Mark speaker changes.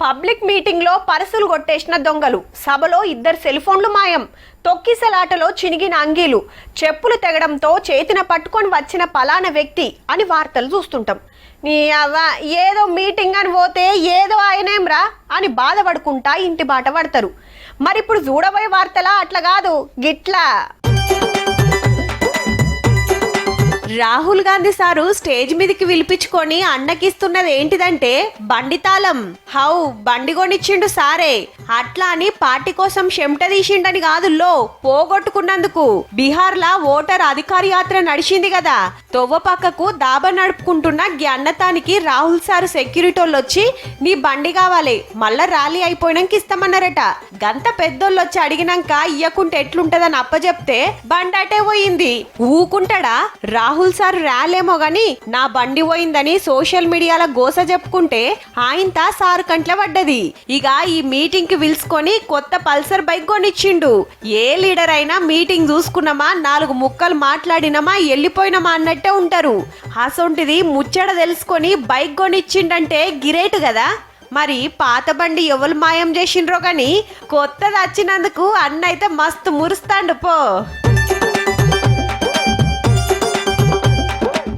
Speaker 1: Public meeting లో పర్సులు కొట్టేసిన దొంగలు, సభలో ఇద్దరు సెల్ ఫోన్లు మాయం, తొక్కిసలాటలో చినిగిన అంగీలు, చెప్పులు తెగడంతో చేతిన పట్టుకొని వచ్చిన పలానా వ్యక్తి అని వార్తలు చూస్తుంటాం. నీ అవ్వ ఏదో మీటింగ్ అని పోతే ఏదో ఆయనేమ్రా అని బాధపడుకుంటా ఇంటి బాట పడతారు. మరి ఇప్పుడు చూడబోయే వార్తలా అట్లా కాదు, గిట్లా. రాహుల్ గాంధీ సారు స్టేజ్ మీదకి పిలిపించుకొని అన్నకిస్తున్నది ఏంటిదంటే బండి తాళం. హౌ బండి కొనిచ్చిండు సారే, అట్లా అని పార్టీ కోసం చెమట తీసిండని కాదు, పోగొట్టుకున్నందుకు. బీహార్ లా ఓటర్ అధికార యాత్ర నడిచింది కదా, తొవ్వ పక్కకు దాబా నడుపుకుంటున్న అన్నతానికి రాహుల్ సారు సెక్యూరిటీ వాళ్ళు వచ్చి నీ బండి కావాలి, మళ్ళా ర్యాలీ అయిపోయినాక ఇస్తామన్నారట. గంత పెద్దోళ్ళు వచ్చి అడిగినాక ఇయ్యకుంటే ఎట్లుంటదని అప్పచెప్తే బండి అటే పోయింది. ఊకుంటాడా రాహుల్ సార్? ర్యాలేమో గాని నా బండి పోయిందని సోషల్ మీడియాలో గోస చెప్పుకుంటే ఆయన సార్ కంట్ల పడ్డది. ఇక ఈ మీటింగ్ కి పిలుచుకొని కొత్త పల్సర్ బైక్ కొనిచ్చిండు. ఏ లీడర్ అయినా మీటింగ్ చూసుకున్నామా, 4 ముక్కలు మాట్లాడినామా, వెళ్ళిపోయినామా అన్నట్టే ఉంటారు. అసొంటిది ముచ్చట తెలుసుకొని బైక్ కొనిచ్చిండంటే గిరేట్ కదా. మరి పాత బండి ఎవరు మాయం చేసిండ్రో గాని కొత్తది వచ్చినందుకు అన్న అయితే మస్తు మురుస్తాండు పో.